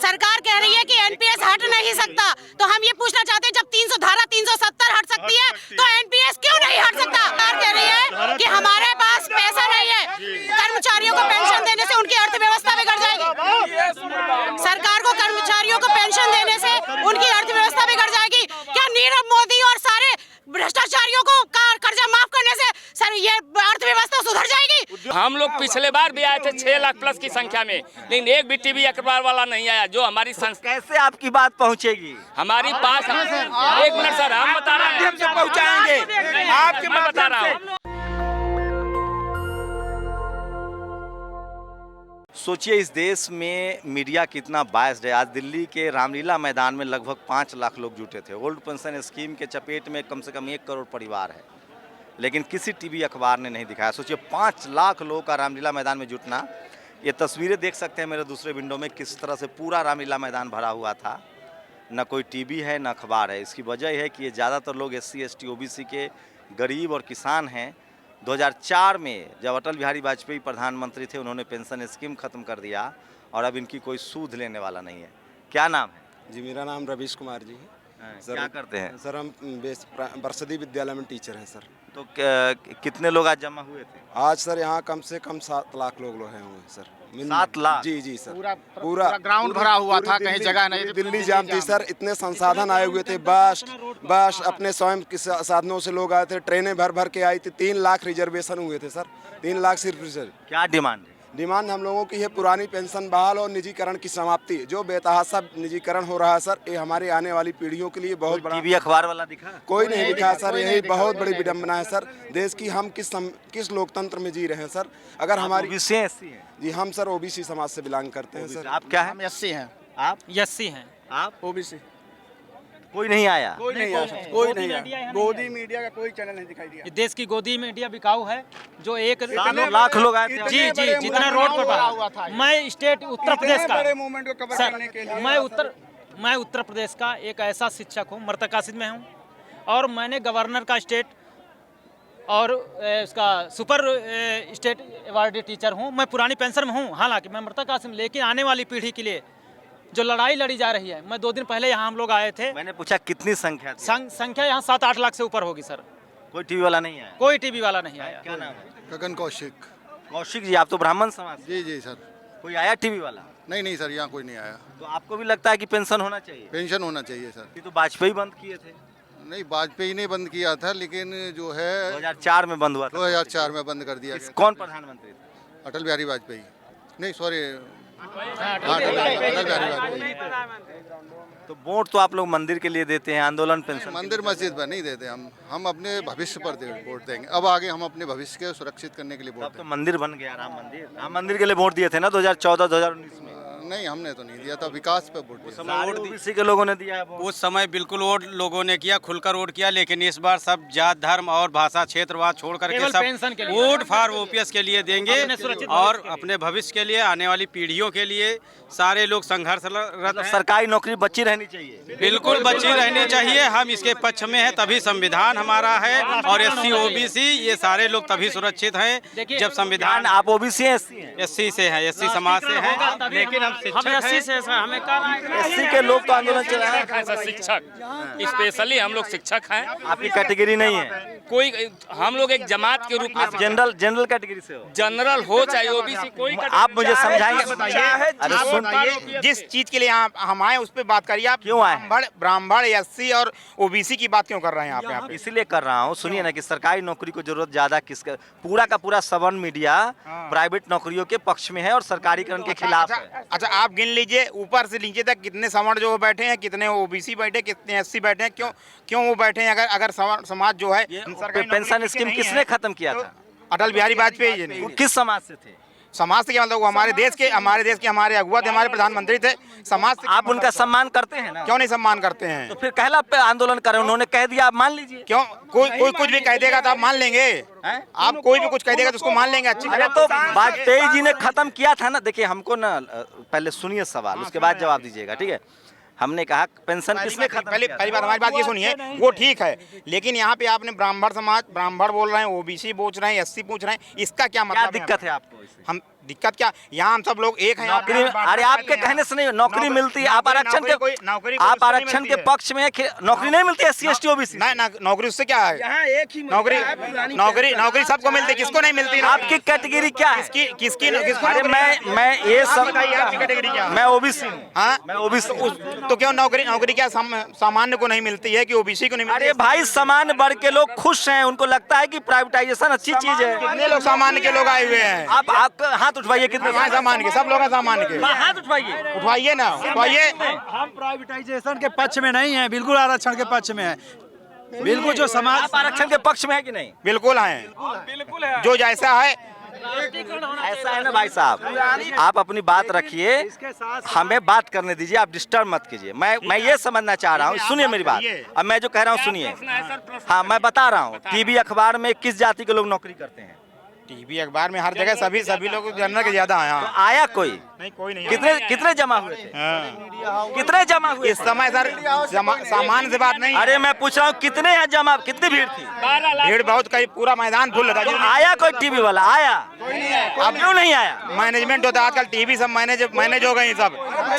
सरकार कह रही है कि एनपीएस हट नहीं सकता, तो हम ये पूछना चाहते हैं, जब 300 धारा 370 हट सकती है तो एनपीएस क्यों नहीं हट सकता? सरकार कह रही है कि हमारे पास पैसा नहीं है, कर्मचारियों को पेंशन देने से उनकी अर्थव्यवस्था बिगड़ जाएगी। सरकार को कर्मचारियों को पेंशन देने से उनकी अर्थव्यवस्था बिगड़ जाएगी। क्या नीरव मोदी और सारे भ्रष्टाचारियों को कर्जा माफ करने से सर ये अर्थव्यवस्था सुधर जाएगी? हम लोग पिछले बार भी आए थे 6 लाख प्लस की संख्या में, लेकिन एक भी टीवी अखबार वाला नहीं आया। जो हमारी कैसे आपकी बात पहुंचेगी हमारी पास, एक मिनट सर, हम बता रहे हैं, हमसे पहुंचाएंगे आपके मैं बता रहा हूँ। सोचिए इस देश में मीडिया कितना बायस्ड है। आज दिल्ली के रामलीला मैदान में लगभग 5 लाख लोग जुटे थे। ओल्ड पेंशन स्कीम के चपेट में कम से कम 1 करोड़ परिवार है, लेकिन किसी टीवी अखबार ने नहीं दिखाया। सोचिए 5 लाख लोगों का रामलीला मैदान में जुटना। ये तस्वीरें देख सकते हैं मेरे दूसरे विंडो में, किस तरह से पूरा रामलीला मैदान भरा हुआ था। न कोई टीवी है न अखबार है। इसकी वजह है कि ये ज़्यादातर लोग SC ST OBC के गरीब और किसान हैं। 2004 में जब अटल बिहारी वाजपेयी प्रधानमंत्री थे, उन्होंने पेंशन स्कीम ख़त्म कर दिया और अब इनकी कोई सूद लेने वाला नहीं है। क्या नाम है जी? मेरा नाम रवीश कुमार जी है। सर, क्या करते हैं सर? हम बरसदी विद्यालय में टीचर हैं सर। तो कितने लोग आज जमा हुए थे? आज सर यहाँ कम से कम 7 लाख लोग हैं सर। 7 लाख? जी जी सर। पूरा ग्राउंड भरा हुआ था, कहीं जगह नहीं थी। दिल्ली जाम थी सर। इतने संसाधन आए हुए थे, बस अपने स्वयं के साधनों से लोग आए थे। ट्रेनें भर भर के आई थी। 3 लाख रिजर्वेशन हुए थे सर। 3 लाख सिर्फ रिजर्व। क्या डिमांड है? डिमांड हम लोगों की है पुरानी पेंशन बहाल और निजीकरण की समाप्ति। जो बेतहासा निजीकरण हो रहा है सर, ये हमारे आने वाली पीढ़ियों के लिए बहुत बड़ा। टीवी अखबार वाला दिखा? कोई नहीं दिखा सर। यही बहुत बड़ी विडंबना है सर देश की। हम किस लोकतंत्र में जी रहे हैं सर? अगर हमारी OBC हैं, SC हैं? जी हम सर OBC समाज से बिलोंग करते हैं सर। आप क्या है? हम SC हैं। आप SC हैं। आप OBC। कोई नहीं आया? कोई नहीं आया, कोई नहीं आया। गोदी मीडिया का कोई चैनल नहीं दिखाई दिया। देश की गोदी मीडिया बिकाऊ है, जो 1 लाख लोग आए थे। जी जी, जितना रोड पर हुआ था। मैं स्टेट उत्तर प्रदेश का मूवमेंट को कवर सर, करने के लिए मैं उत्तर प्रदेश का एक ऐसा शिक्षक हूँ, मर्तकासिद में हूँ, और मैंने गवर्नर का स्टेट और उसका सुपर स्टेट अवार्डी टीचर हूँ। मैं पुरानी पेंशन में हूँ, हालांकि मैं मर्तकासिद, लेकिन आने वाली पीढ़ी के लिए जो लड़ाई लड़ी जा रही है। मैं 2 दिन पहले यहाँ हम लोग आए थे। मैंने पूछा कितनी संख्या थी? संख्या यहाँ 7-8 लाख से ऊपर होगी सर। कोई टीवी वाला नहीं आया? कोई टीवी वाला नहीं आया। क्या नाम है? गगन कौशिक। कौशिक जी, आप तो ब्राह्मण समाज से। जी जी सर। कोई आया टीवी वाला? नहीं सर, यहाँ कोई नहीं आया। तो आपको भी लगता है कि पेंशन होना चाहिए? पेंशन होना चाहिए सर। ये तो वाजपेयी बंद किए थे। नहीं, वाजपेयी ने बंद किया था, लेकिन जो है 2004 में बंद हुआ था। 2004 में बंद कर दिया गया। कौन प्रधानमंत्री थे? अटल बिहारी वाजपेयी। नहीं सॉरी, अटल बिहारी वाजपेयी। तो वोट तो आप लोग मंदिर के लिए देते हैं, आंदोलन पेंशन? मंदिर मस्जिद पर नहीं देते हम अपने भविष्य पर वोट देंगे। अब आगे हम अपने भविष्य के सुरक्षित करने के लिए वोट अब तो देंगे। मंदिर बन गया, राम मंदिर के लिए वोट दिए थे ना 2014-2019 में? नहीं, हमने तो नहीं दिया था, विकास पे वोट दिया। सारे OBC के लोगों ने दिया है वोट। उस समय बिल्कुल वोट लोगों ने किया, खुलकर वोट किया, लेकिन इस बार सब जात धर्म और भाषा क्षेत्रवाद छोड़ करके सब वोट फॉर OPS के लिए देंगे और अपने भविष्य के लिए, आने वाली पीढ़ियों के लिए सारे लोग संघर्षरत हैं। सरकारी नौकरी बच्ची रहनी चाहिए? बिल्कुल बच्ची रहनी चाहिए। हम इसके पक्ष में है, तभी संविधान हमारा है। और SC OBC ये सारे लोग तभी सुरक्षित हैं जब संविधान। आप OBC हैं, SC हैं? SC से है, SC समाज से है, लेकिन हम शिक्षक हैं। SC के लोग तो आंदोलन चला रहे हैं सर, शिक्षक स्पेशली हम लोग शिक्षक हैं। आपकी कैटेगरी नहीं है कोई, हम लोग एक जमात के रूप में आप जनरल कैटेगरी से हो? जनरल हो चाहे OBC, कोई आप मुझे समझाएंगे? अरे बताइए, जिस चीज के लिए हम आए उस पर बात करिए। आप क्यों आए? ब्राह्मण SC और OBC की बात क्यों कर रहे हैं आप यहाँ पे? इसलिए कर रहा हूँ, सुनिए ना, कि सरकारी नौकरी को जरूरत ज्यादा किसका? पूरा का पूरा सवर्ण मीडिया प्राइवेट नौकरियों के पक्ष में है और सरकारीकरण के खिलाफ है। अच्छा, आप गिन लीजिए ऊपर से नीचे तक कितने सवर्ण जो बैठे हैं, कितने OBC बैठे, कितने SC बैठे हैं। क्यों वो बैठे हैं? अगर समाज जो है, पेंशन स्कीम किसने खत्म किया था? अटल बिहारी वाजपेयी जी ने। किस समाज से थे? समाज से क्या मतलब? वो हमारे देश के हमारे अगुआ थे, हमारे प्रधानमंत्री थे। समाज से आप उनका सम्मान करते हैं ना? क्यों नहीं सम्मान करते हैं? तो फिर कहला पे आंदोलन करें, उन्होंने कह दिया, आप मान लीजिए। क्यों? कोई कुछ भी कह देगा तो आप मान लेंगे? आप कोई भी कुछ कह देगा तो उसको मान लेंगे? अच्छी अरे तो वाजपेयी जी ने खत्म किया था ना। देखिए, हमको ना पहले सुनिए सवाल, उसके बाद जवाब दीजिएगा, ठीक है? हमने कहा पेंशन किसने खत्म किया? पहली बात हमारी बात ये सुनिए, वो ठीक है, लेकिन यहाँ पे आपने ब्राह्मण समाज, ब्राह्मण बोल रहे हैं, OBC पूछ रहे हैं, SC पूछ रहे हैं, इसका क्या मतलब? क्या दिक्कत है आपको? हम दिक्कत क्या, यहाँ हम सब लोग एक हैं। नौकरी, अरे आपके कहने से नहीं, नौकरी मिलती है। आप आरक्षण के, आप आरक्षण के पक्ष में, नौकरी नहीं मिलती है SC ST OBC। नौकरी उससे क्या है, नौकरी सबको मिलती है, किसको नहीं मिलती? आपकी कैटेगरी क्या है? किसकी? अरे मैं ये सब, कैटेगरी क्या? मैं OBC हूँ। हाँ, मैं OBC। तो क्यों नौकरी क्या सामान्य को नहीं मिलती है कि OBC को नहीं मिलती? अरे भाई सामान्य वर्ग के लोग खुश हैं, उनको लगता है कि प्राइवेटाइजेशन अच्छी चीज है। कितने लोग सामान्य के लोग आए हुए हैं? आप हाथ उठवाइए, कितने सामान्य के? सब लोग हैं सामान्य के, हाथ उठवाइए, उठवाइए ना, उठवाइए। हम प्राइवेटाइजेशन के पक्ष में नहीं है, बिल्कुल आरक्षण के पक्ष में है। बिल्कुल जो समाज, आप आरक्षण के पक्ष में है कि नहीं? बिल्कुल है, जो जैसा है ऐसा है ना भाई साहब। आप अपनी बात रखिए, हमें बात करने दीजिए, आप डिस्टर्ब मत कीजिए। मैं ये समझना चाह रहा हूँ, सुनिए मेरी बात, अब मैं जो कह रहा हूँ सुनिए। हाँ, मैं बता रहा हूँ, टीवी अखबार में किस जाति के लोग नौकरी करते हैं? टीवी अखबार में हर जगह सभी लोग जनरल के ज्यादा हैं। तो आया कोई? नहीं, कोई नहीं। कितने जमा हुए थे? कितने जमा हुए इस समय सर सामान्य से बात नहीं। अरे मैं पूछ रहा हूँ कितने हैं जमा, कितनी भीड़ थी? भीड़ बहुत, कई पूरा मैदान फुल था। आया कोई टीवी वाला? आया? अब क्यों नहीं आया? मैनेजमेंट होता है आजकल, टीवी सब मैनेज हो गई, सब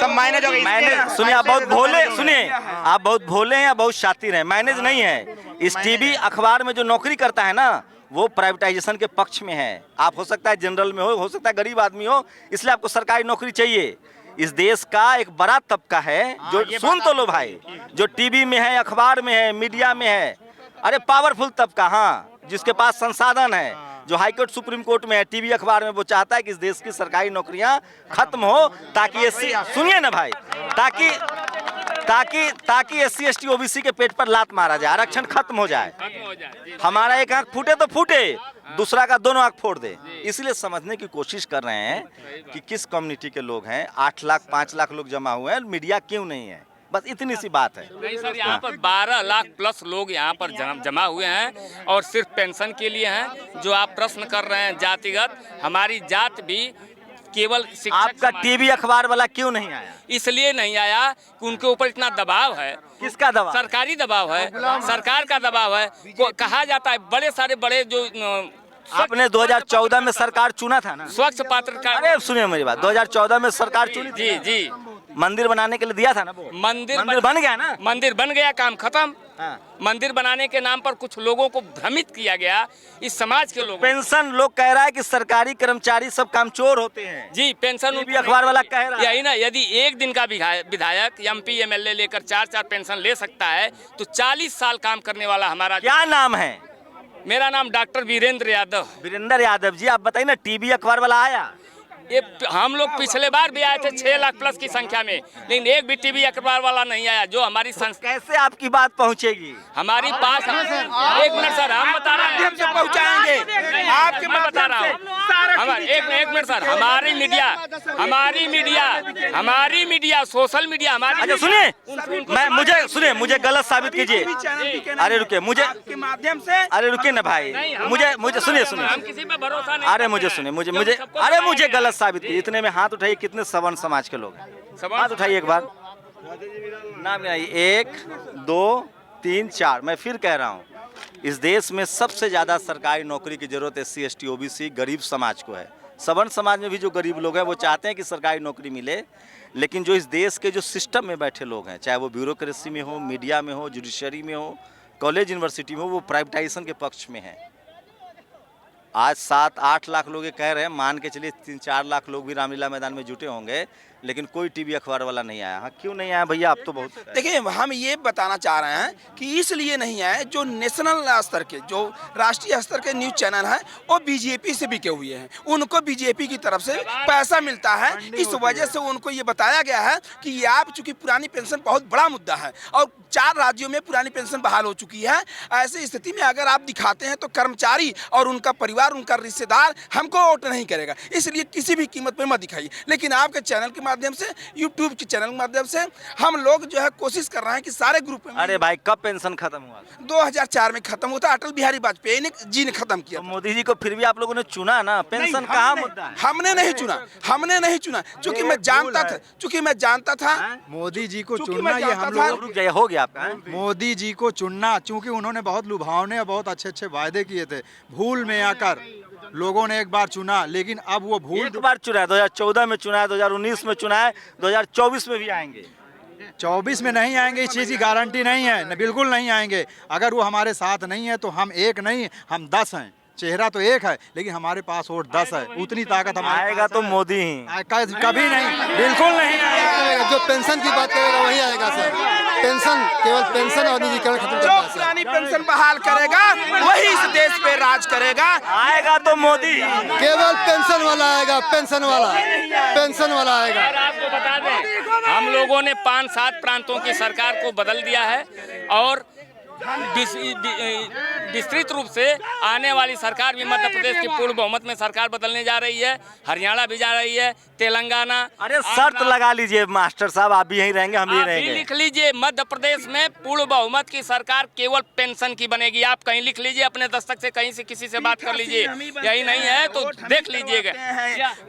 मैनेज हो गई। मैंने सुनिए, आप बहुत भोले, सुनिए आप बहुत भोले हैं, बहुत शातिर हैं। मैनेज नहीं है। इस टीवी अखबार में जो नौकरी करता है ना, वो प्राइवेटाइजेशन के पक्ष में है। आप हो सकता है जनरल में हो सकता है गरीब आदमी हो, इसलिए आपको सरकारी नौकरी चाहिए। इस देश का एक बड़ा तबका है जो, सुन तो लो भाई, जो टीवी में है, अखबार में है, मीडिया में है। अरे पावरफुल तबका, हाँ, जिसके पास संसाधन है, जो हाईकोर्ट सुप्रीम कोर्ट में है, टीवी अखबार में, वो चाहता है कि इस देश की सरकारी नौकरियां खत्म हो, ताकि सुनिए ना भाई, ताकि SC ST OBC के पेट पर लात मारा जाए, आरक्षण खत्म हो जाए। हमारा एक आंख फूटे तो फूटे, दूसरा का दोनों आंख फोड़ दे। इसलिए समझने की कोशिश कर रहे हैं कि किस कम्युनिटी के लोग हैं। 8 लाख 5 लाख लोग जमा हुए हैं, मीडिया क्यों नहीं है, बस इतनी सी बात है। नहीं सर, यहाँ पर 12 लाख प्लस लोग यहाँ पर जमा हुए हैं और सिर्फ पेंशन के लिए हैं। जो आप प्रश्न कर रहे हैं जातिगत, हमारी जात भी केवल आपका टीवी अखबार वाला क्यों नहीं आया? इसलिए नहीं आया कि उनके ऊपर इतना दबाव है। किसका दबाव? सरकारी दबाव है, सरकार का दबाव है। कहा जाता है बड़े सारे बड़े जो आपने 2014 में सरकार चुना था ना, स्वच्छ पात्र का। अरे सुनिए मेरी बात, 2014 में सरकार चुनी थी। जी, मंदिर बनाने के लिए दिया था ना, वो मंदिर बन गया ना, मंदिर बन गया, काम खत्म। हाँ। मंदिर बनाने के नाम पर कुछ लोगों को भ्रमित किया गया, इस समाज के लोग। पेंशन लोग कह रहा है कि सरकारी कर्मचारी सब कामचोर होते हैं। जी, पेंशन भी अखबार वाला कह रहा है। यही ना, यदि एक दिन का विधायक MP MLA लेकर 4 पेंशन ले सकता है, तो 40 साल काम करने वाला हमारा। क्या नाम है? मेरा नाम डॉक्टर वीरेंद्र यादव। वीरेंद्र यादव जी, आप बताइए ना, टीवी अखबार वाला आया? ये हम लोग पिछले बार भी आए थे 6 लाख प्लस की संख्या में, लेकिन एक भी टीवी अखबार वाला नहीं आया। जो हमारी कैसे आपकी बात पहुंचेगी हमारी पास? एक मिनट सर, हम बता रहे हैं, हमसे पहुंचाएंगे आपके, मैं बता रहा हूँ। एक मिनट सर, हमारी मीडिया सोशल मीडिया हमारी। अच्छा सुनिए, मुझे गलत साबित कीजिए। अरे रुके, मुझे के माध्यम से, अरे रुके ना भाई, मुझे सुनिए, हम किसी पे भरोसा नहीं। अरे मुझे सुनिए, मुझे गलत साबित कीजिए। इतने में हाथ उठाइए, कितने सवर्ण समाज के लोग हैं? हाथ उठाइए एक बार, नाम गिनाइए। 1 2 3 4। मैं फिर कह रहा हूँ, इस देश में सबसे ज्यादा सरकारी नौकरी की जरूरत SC ST OBC गरीब समाज को है। सवर्ण समाज में भी जो गरीब लोग हैं वो चाहते हैं कि सरकारी नौकरी मिले, लेकिन जो इस देश के जो सिस्टम में बैठे लोग हैं, चाहे वो ब्यूरोक्रेसी में हो, मीडिया में हो, जुडिशरी में हो, कॉलेज यूनिवर्सिटी में हो, वो प्राइवेटाइजेशन के पक्ष में है। आज 7-8 लाख लोग ये कह रहे हैं, मान के चलिए 3-4 लाख लोग भी रामलीला मैदान में जुटे होंगे, लेकिन कोई टीवी अखबार वाला नहीं आया। हाँ, क्यों नहीं आया भैया? आप तो बहुत देखिए, हम ये बताना चाह रहे हैं कि इसलिए नहीं आए, जो नेशनल स्तर के, जो राष्ट्रीय स्तर के न्यूज़ चैनल हैं, वो बीजेपी से बिके हुए हैं। उनको बीजेपी की तरफ से पैसा मिलता है, इस वजह से उनको ये बताया गया है कि ये आप, चूंकि पुरानी पेंशन बहुत बड़ा मुद्दा है और 4 राज्यों में पुरानी पेंशन बहाल हो चुकी है, ऐसी स्थिति में अगर आप दिखाते हैं तो कर्मचारी और उनका परिवार, उनका रिश्तेदार हमको वोट नहीं करेगा। इसलिए किसी भी कीमत पर मत दिखाइए। लेकिन आपके चैनल के माध्यम से, यूट्यूब के चैनल के माध्यम से हम लोग जो है कोशिश कर रहे हैं कि सारे ग्रुप में। अरे भाई, कब पेंशन खत्म हुआ? 2004 में खत्म होता, अटल बिहारी वाजपेयी जी ने खत्म किया। तो मोदी जी को फिर भी आप लोगों ने चुना ना, पेंशन कहाँ मुद्दा है? हमने नहीं चुना, चूंकि मैं जानता था मोदी जी को चुनना, ये हम लोग हो गया आपका। मोदी जी को चुनना, चूंकि उन्होंने बहुत लुभावने और बहुत अच्छे वायदे किए थे, भूल में आकर लोगों ने एक बार चुना, लेकिन अब वो भूल एक बार चुना है, 2014 में चुना है, 2019 में चुना है, 2024 में भी आएंगे। 24 में नहीं आएंगे, इस चीज़ की गारंटी नहीं है, न बिल्कुल नहीं आएंगे। अगर वो हमारे साथ नहीं है तो हम एक नहीं, हम 10 हैं। चेहरा तो एक है लेकिन हमारे पास वोट 10 है, उतनी ताकत हमारे आएगा तो मोदी ही, कभी नहीं, बिल्कुल नहीं आएगा। जो पेंशन की बात करेगा वही आएगा सर। पेंशन, केवल पेंशन और निजीकरण खत्म जो पुरानी पेंशन बहाल करेगा वही इस देश पे राज करेगा। आएगा तो मोदी, केवल पेंशन वाला आएगा, पेंशन वाला आएगा। आपको बता दें, हम लोगों ने 5-7 प्रांतों की सरकार को बदल दिया है और विस्तृत रूप से आने वाली सरकार भी मध्य प्रदेश की पूर्ण बहुमत में सरकार बदलने जा रही है। हरियाणा भी जा रही है, तेलंगाना। अरे शर्त लगा लीजिए मास्टर साहब, आप भी यहीं रहेंगे, हम भी रहेंगे। लिख लीजिए, मध्य प्रदेश में पूर्ण बहुमत की सरकार केवल पेंशन की बनेगी। आप कहीं लिख लीजिए, अपने दस्तक से कहीं से किसी से बात कर लीजिए। यही नहीं है तो देख लीजिएगा,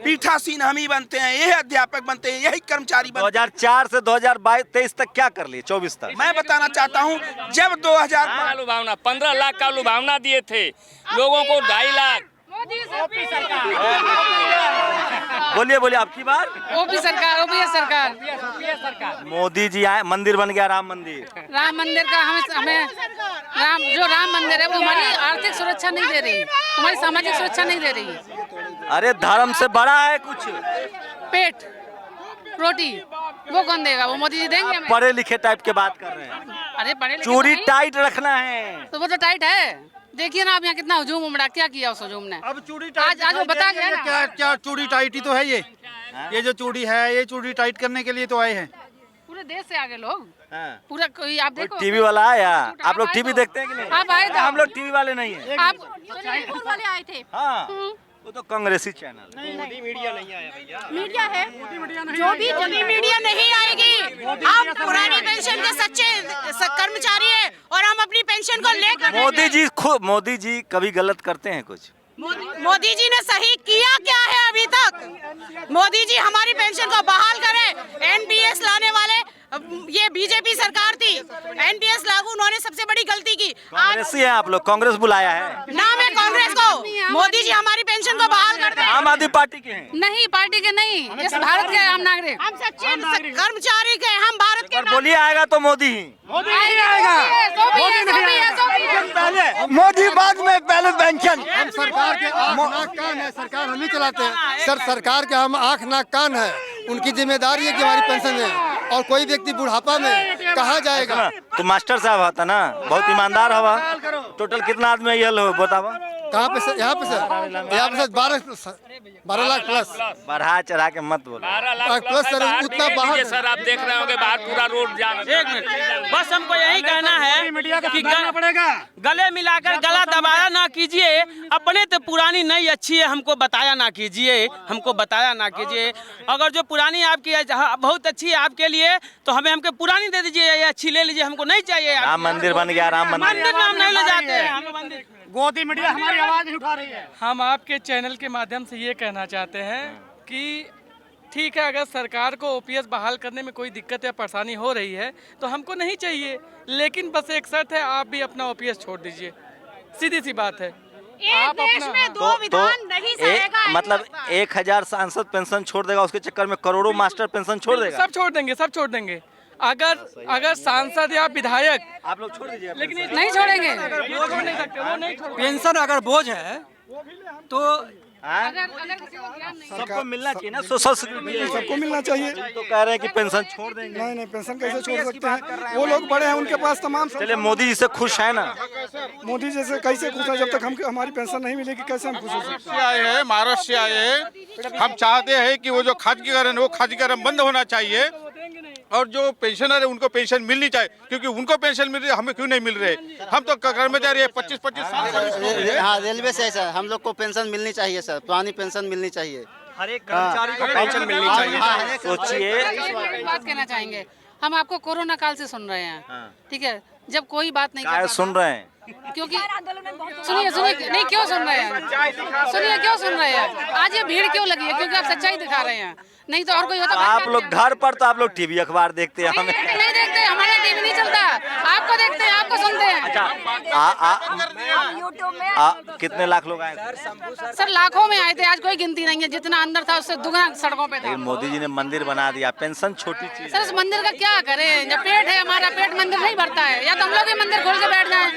पीठासीन हम ही बनते हैं, यही अध्यापक बनते हैं, यही कर्मचारी बनते हैं। 2004 से 2022-23 तक क्या कर लिए, 24 तक? मैं बताना चाहता हूँ, जब 2000 लुभावना 15 लाख का लुभावना दिए थे लोगों को, 2.5 लाख। बोलिए बोलिए, आपकी बात। ओपी सरकार। मोदी जी आए, मंदिर बन गया, राम मंदिर का हमें राम मंदिर है वो हमारी आर्थिक सुरक्षा नहीं दे रही, हमारी सामाजिक सुरक्षा नहीं दे रही। अरे धर्म से बड़ा है कुछ, पेट रोटी वो कौन देगा? वो मोदी जी देंगे हमें। पढ़े लिखे टाइप के बात कर रहे हैं। अरे पढ़े लिखे चूड़ी टाइट रखना है तो वो तो टाइट है। देखिए ना आप यहाँ कितना हुजूम उमड़ा, क्या किया उस हुजूम ने। अब चूड़ी आज वो बता गया ना। क्या चूड़ी टाइट ही तो है ये जो चूड़ी है, ये चूड़ी टाइट करने के लिए तो आए हैं। पूरे देश से आगे लोग, पूरा कोई आप देखो। टीवी वाला आया, आप लोग टीवी देखते हैं कि नहीं? आप आए थे? हम लोग टीवी वाले नहीं है। आप वाले आए थे? हाँ, वो तो कांग्रेसी चैनल। मोदी मीडिया नहीं आया भैया। मीडिया है, जो भी मोदी मीडिया नहीं आएगी। आप पुरानी पेंशन के सच्चे कर्मचारी हैं और हम अपनी पेंशन को लेकर। मोदी जी कभी गलत करते हैं कुछ? मोदी जी ने सही किया क्या है अभी तक? मोदी जी हमारी पेंशन को बहाल करें। एनपीएस लाने वाले ये बीजेपी सरकार थी, एनपीएस लागू उन्होंने सबसे बड़ी गलती की। कांग्रेसी है आप लोग, कांग्रेस बुलाया है। नाम है कांग्रेस को। मोदी जी हमारी पेंशन को बहाल कर दें। आम आदमी पार्टी के हैं? नहीं, पार्टी के नहीं, इस भारत के आम नागरिक, हम सच्चे कर्मचारी के, हम भारत के। बोलिए, आएगा तो मोदी ही। मोदी बाद में, पहले पेंशन। हम सरकार के आँख कान है, सरकार हम ही चलाते हैं सर। सरकार के हम आँख नाक कान है, उनकी जिम्मेदारी है कि हमारी पेंशन है। और कोई व्यक्ति बुढ़ापा में कहाँ जाएगा? तो मास्टर साहब होता ना, बहुत ईमानदार हवा। टोटल कितना आदमी ये लो बतावा? कहाँ पे सर? यहाँ पे सर 12 लाख प्लस। बढ़ा चढ़ा के मत बोलो। 12 लाख प्लस सर, उतना बाहर। सर आप देख रहे होंगे बाहर पूरा रोड जाम। एक मिनट, बस हमको यही कहना है कि गले मिलाकर गला दबाया ना कीजिए। अपने तो पुरानी नई अच्छी है, हमको बताया ना कीजिए। अगर जो पुरानी आपकी बहुत अच्छी है आपके लिए तो हमको पुरानी दे दीजिए, ये अच्छी ले लीजिए, हमको नहीं चाहिए। राम मंदिर बन गया, राम मंदिर में हम नहीं ले जाते। गोदी मीडिया हमारी आवाज नहीं उठा रही है। हम आपके चैनल के माध्यम से ये कहना चाहते हैं कि ठीक है, अगर सरकार को ओपीएस बहाल करने में कोई दिक्कत या परेशानी हो रही है तो हमको नहीं चाहिए, लेकिन बस एक शर्त है, आप भी अपना ओपीएस छोड़ दीजिए। सीधी सी बात है। आप देश में दो विधान नहीं सहेगा। मतलब 1000 सांसद पेंशन छोड़ देगा, उसके चक्कर में करोड़ों मास्टर पेंशन छोड़ देगा। सब छोड़ देंगे। अगर सांसद या विधायक आप लोग छोड़ दीजिए, लेकिन नहीं छोड़ेंगे। वो छोड़ नहीं सकते, वो नहीं छोड़। पेंशन अगर बोझ है तो अगर किसी को ज्ञान नहीं, सबको मिलना चाहिए ना, सोशल सिक्योरिटी सबको मिलना चाहिए। तो कह रहे हैं कि पेंशन छोड़ देंगे। नहीं, पेंशन कैसे छोड़ सकते हैं? वो लोग बड़े हैं, उनके पास तमाम। चलिए, मोदी जी से खुश है ना? मोदी जैसे कैसे खुश है? जब तक हमारी पेंशन नहीं मिलेगी कैसे हम खुश हो सकते हैं? आए हैं, महाराष्ट्र से आए हैं। हम चाहते हैं कि वो जो खादीकरण, वो खादीकरण बंद होना चाहिए और जो पेंशनर है उनको पेंशन मिलनी चाहिए, क्योंकि उनको पेंशन मिल रही है, हमें क्यों नहीं मिल रहे? हम तो कर्मचारी है, 25-25 साल। हाँ, रेलवे से सर हम लोग को पेंशन मिलनी चाहिए सर, पुरानी पेंशन मिलनी चाहिए। हर एक कर्मचारी को पेंशन मिलनी चाहिए। सोचिए, बात कहना चाहेंगे, हम आपको कोरोना काल से सुन रहे हैं, ठीक है? जब कोई बात नहीं करता सुन रहे हैं, क्योंकि सुनिए नहीं, क्यों सुन रहे हैं? क्यों सुन रहे हैं? आज ये भीड़ क्यों लगी है? क्योंकि आप सच्चाई दिखा रहे हैं, नहीं तो और कोई होता। आप लोग घर पर तो आप लोग टीवी अखबार देखते हैं, हमें नहीं देखते, हमारे टीवी नहीं चलता। आपको देखते हैं, आपको सुनते हैं। कितने लाख लोग आए? सर लाखों में आए थे, आज कोई गिनती नहीं है, जितना अंदर था उससे दुगना सड़कों पे था। लेकिन मोदी जी ने मंदिर बना दिया, पेंशन छोटी चीज सर इस मंदिर का क्या करें, जब पेट है हमारा, पेट मंदिर नहीं भरता है, या तो हम लोग ये मंदिर खोल के बैठ जाएं।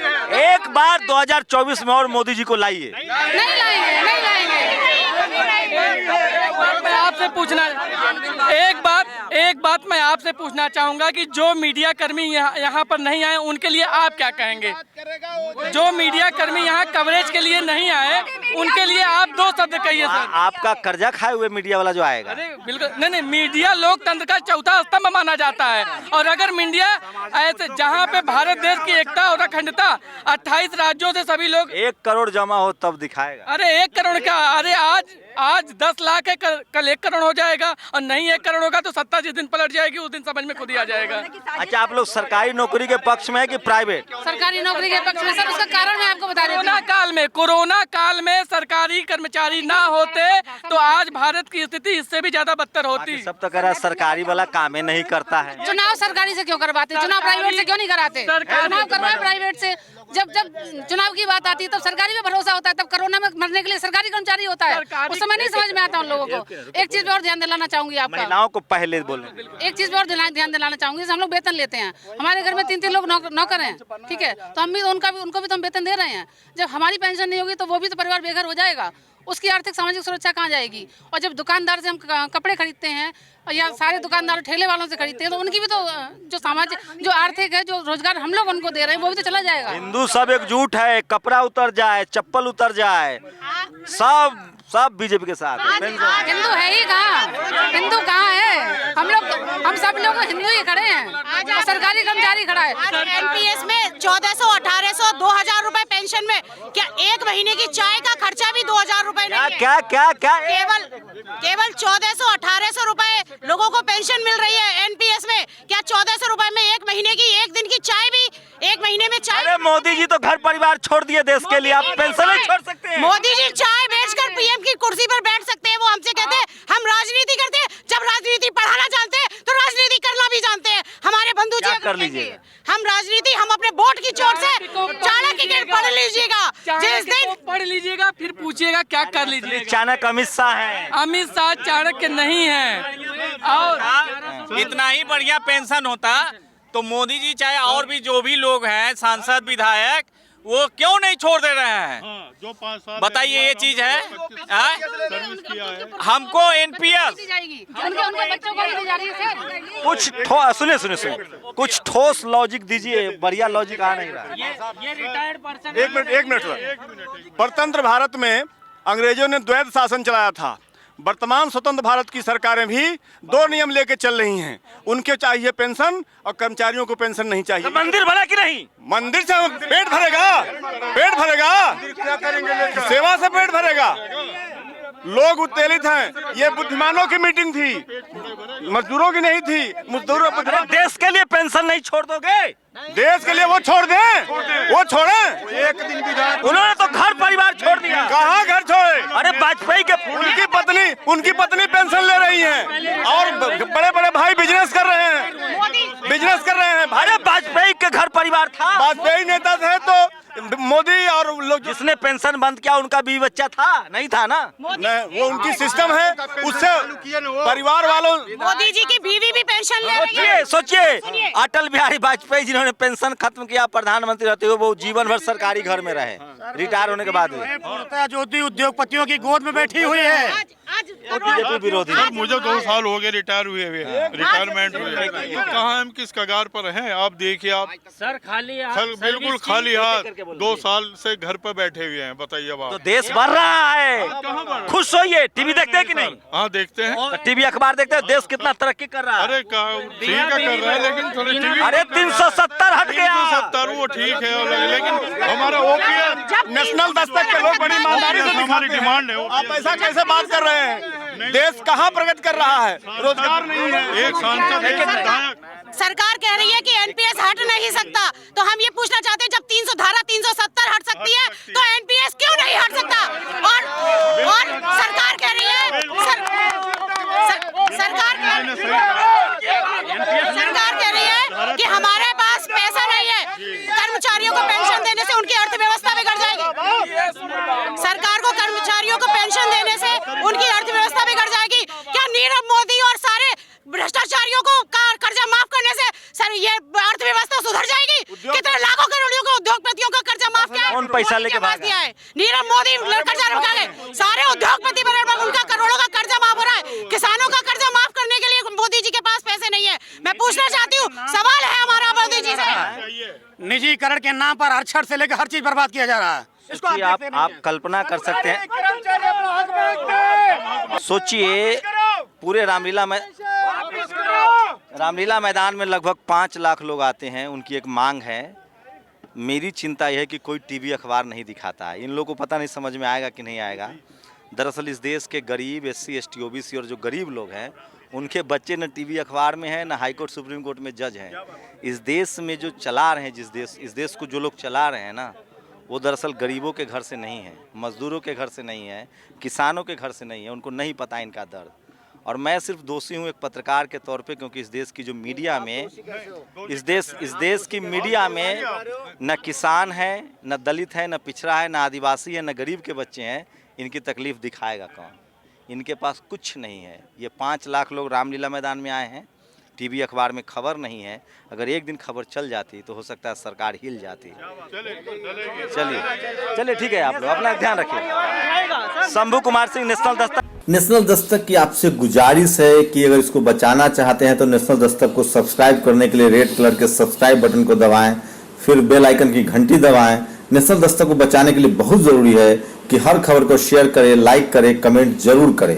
एक बार 2024 में और मोदी जी को लाइए। नहीं लाएंगे, नहीं लाएंगे। मैं आपसे पूछना एक बात मैं आपसे पूछना चाहूंगा कि जो मीडिया कर्मी यहाँ पर नहीं आए उनके लिए आप क्या कहेंगे? जो मीडिया कर्मी यहाँ कवरेज के लिए नहीं आए उनके लिए आप दो शब्द कहिए सर। आपका कर्जा खाए हुए मीडिया वाला जो आएगा। अरे बिल्कुल नहीं, मीडिया लोकतंत्र का चौथा स्तंभ माना जाता है, और अगर मीडिया ऐसे जहाँ पे भारत देश की एकता और अखंडता 28 राज्यों से सभी लोग 1 करोड़ जमा हो तब दिखाएगा। अरे 1 करोड़ का, अरे आज 10 लाख है, कल 1 करोड़ हो जाएगा, और नहीं 1 करोड़ होगा तो सत्ता जिस दिन पलट जाएगी उस दिन समझ में खुद ही आ जाएगा। अच्छा, आप लोग सरकारी नौकरी के पक्ष में है कि प्राइवेट? सरकारी नौकरी के पक्ष में सर, उसका कारण मैं आपको बता रही हूँ। कोरोना काल में सरकारी कर्मचारी ना होते तो आज भारत की स्थिति इससे भी ज्यादा बदतर होती। सब तो कह रहा है सरकारी वाला काम ही नहीं करता है। चुनाव सरकारी से क्यों करवाते, चुनाव प्राइवेट से क्यों नहीं कराते? चुनाव करवाए प्राइवेट से, जब चुनाव की बात आती है तब सरकारी में भरोसा होता है, तब कोरोना में मरने के लिए सरकारी कर्मचारी होता है, उस समय नहीं समझ में आता उन लोगों को। एक चीज और ध्यान दिलाना चाहूंगी आपका, महिलाओं को पहले बोले, एक चीज और ध्यान दिलाना चाहूंगी, हम लोग वेतन लेते हैं, हमारे घर में 3-3 लोग नौकर हैं, ठीक है, तो हम भी उनको भी तो हम वेतन दे रहे हैं। जब हमारी पेंशन नहीं होगी तो वो भी तो परिवार बेघर हो जाएगा, उसकी आर्थिक सामाजिक सुरक्षा कहाँ जाएगी? और जब दुकानदार से हम कपड़े खरीदते हैं या सारे दुकानदार ठेले वालों से खरीदते हैं तो उनकी भी तो जो सामाजिक, जो आर्थिक है, जो रोजगार हम लोग उनको दे रहे हैं वो भी तो चला जाएगा। हिंदू सब एकजुट है, कपड़ा उतर जाए, चप्पल उतर जाए, सब बीजेपी के साथ है। हिंदू है ही कहाँ, हिंदू कहाँ है? हम सब लोग हिंदू ही खड़े हैं, और सरकारी कर्मचारी खड़ा है। एनपीएस में 1400, 1800, 2000 रुपए पेंशन में, क्या एक महीने की चाय का खर्चा भी 2000 रुपए नहीं है? क्या केवल 1400, 1800 रुपए लोगों को पेंशन मिल रही है एनपीएस में। क्या 1400 रुपए में एक महीने की, एक दिन की चाय भी, एक महीने में चाय? अरे मोदी जी तो घर परिवार छोड़ दिए देश के लिए, आप पेंशन नहीं छोड़ सकते हैं। मोदी जी चाय बेचकर पीएम की कुर्सी पर बैठ सकते हैं, वो हमसे कहते हैं हम राजनीति करते हैं। जब राजनीति पढ़ाना जानते हैं तो राजनीति करना भी जानते हैं। हमारे बंधु जी कर लीजिए, हम राजनीति, हम अपने वोट की चोट से चाणक्य पढ़ लीजिएगा, जिस दिन पढ़ लीजिएगा फिर पूछिएगा क्या कर लीजिए। चाणक्य अमित शाह है, अमित शाह चाणक्य नहीं है। और इतना ही बढ़िया पेंशन होता तो मोदी जी चाहे और भी जो भी लोग हैं, सांसद विधायक, वो क्यों नहीं छोड़ दे रहे हैं? जो 5 साल बताइए, ये चीज है, हमको एनपीएस उनके बच्चों को दी जा रही है सर। कुछ सुनिए कुछ ठोस लॉजिक दीजिए, बढ़िया लॉजिक आ नहीं रहा। ये रिटायर्ड पर्सन, एक मिनट। परतंत्र भारत में अंग्रेजों ने द्वैध शासन चलाया था। वर्तमान स्वतंत्र भारत की सरकारें भी 2 नियम लेके चल रही हैं, उनके चाहिए पेंशन और कर्मचारियों को पेंशन नहीं चाहिए। तो मंदिर बना कि नहीं? मंदिर से पेट भरेगा, सेवा से पेट भरेगा। लोग उत्तेजित हैं, ये बुद्धिमानों की मीटिंग थी, मजदूरों की नहीं थी। मजदूरों देश के लिए पेंशन नहीं छोड़ दोगे? देश के लिए वो छोड़ दें, वो छोड़ें। एक दिन भी उन्होंने तो घर परिवार छोड़ दिया। कहाँ घर छोड़े? अरे वाजपेयी के उनकी पत्नी पेंशन ले रही हैं, और बड़े बड़े भाई बिजनेस कर रहे हैं। अरे वाजपेयी के घर परिवार था, वाजपेयी नेता थे तो मोदी और लोग जिसने पेंशन बंद किया उनका बीवी बच्चा था? नहीं था ना। नहीं, वो उनकी सिस्टम है, उससे परिवार वालों। मोदी जी की बीवी भी पेंशन ले रही है। सोचिए अटल बिहारी वाजपेयी जिन्होंने पेंशन खत्म किया, प्रधानमंत्री रहते हुए वो जीवन भर सरकारी घर में रहे, रिटायर होने के बाद ज्योति उद्योगपतियों की गोद में बैठी हुई है। बीजेपी विरोधी। मुझे 2 साल हो गए रिटायर हुए, रिटायरमेंट हुए, तो कहाँ हम किस कगार पर हैं? आप देखिए, आप सर खाली बिल्कुल खाली हाथ 2 साल से घर पर बैठे हुए हैं। बताइए आप। तो देश बढ़ रहा है, खुश होइए। टीवी देखते हैं कि नहीं? हाँ देखते हैं, टीवी अखबार देखते हैं। देश कितना तरक्की कर रहा है। अरे ठीक है कर रहा है, लेकिन थोड़ी टीवी। अरे 370 हट गया। 370 वो ठीक है, लेकिन हमारा ओपीएस नेशनल दस्तक के लोग बड़ी ईमानदारी से हमारी डिमांड है। आप ऐसा कैसे बात कर रहे हैं? देश कहाँ प्रगति कर रहा है? रोजगार नहीं है। एक सांसद सरकार कह रही है कि एनपीएस हट नहीं सकता, तो हम ये पूछना चाहते हैं, जब 370 हट सकती है तो एनपीएस क्यों नहीं हट सकता? और सरकार कह रही है, सरकार कह रही है कि हमारे पास पैसा नहीं है, कर्मचारियों को पेंशन ये अर्थव्यवस्था सुधर जाएगी? कितने लाखों करोड़ों को उद्योगपतियों का कर्जा माफ किया है? कौन पैसा लेके भागा? दिया है नीरव मोदी कर्जा रुका गए, सारे उद्योगपति उनका करोड़ों का कर्जा माफ हो रहा है। किसानों का कर्जा माफ करने के लिए मोदी जी के पास पैसे नहीं है। मैं पूछना चाहती हूँ, सवाल है हमारा मोदी जी से। निजीकरण के नाम पर हर छड़ से लेकर हर चीज बर्बाद किया जा रहा है। सोचिए, आप कल्पना कर सकते हैं, सोचिए पूरे रामलीला मैदान में लगभग 5 लाख लोग आते हैं, उनकी एक मांग है। मेरी चिंता यह है कि कोई टीवी अखबार नहीं दिखाता है। इन लोगों को पता नहीं समझ में आएगा कि नहीं आएगा। दरअसल इस देश के गरीब SC ST OBC और जो गरीब लोग हैं, उनके बच्चे न टीवी अखबार में हैं, न हाई कोर्ट सुप्रीम कोर्ट में जज हैं। इस देश में जो चला रहे हैं, इस देश को जो लोग चला रहे हैं ना, वो दरअसल गरीबों के घर से नहीं है, मजदूरों के घर से नहीं है, किसानों के घर से नहीं है। उनको नहीं पता इनका दर्द। और मैं सिर्फ दोषी हूँ एक पत्रकार के तौर पे, क्योंकि इस देश की जो मीडिया में, इस देश की मीडिया में न किसान है, न दलित है, न पिछड़ा है, न आदिवासी है, न गरीब के बच्चे हैं। इनकी तकलीफ दिखाएगा कौन? इनके पास कुछ नहीं है। ये 5 लाख लोग रामलीला मैदान में आए हैं, टीवी अखबार में खबर नहीं है। अगर एक दिन खबर चल जाती तो हो सकता है सरकार हिल जाती। चलिए ठीक है, आप लोग अपना ध्यान रखिए। शंभू कुमार सिंह, नेशनल दस्तक। नेशनल दस्तक की आपसे गुजारिश है कि अगर इसको बचाना चाहते हैं तो नेशनल दस्तक को सब्सक्राइब करने के लिए रेड कलर के सब्सक्राइब बटन को दबाएं, फिर बेल आइकन की घंटी दबाएं। नेशनल दस्तक को बचाने के लिए बहुत जरूरी है कि हर खबर को शेयर करें, लाइक करें, कमेंट जरूर करें।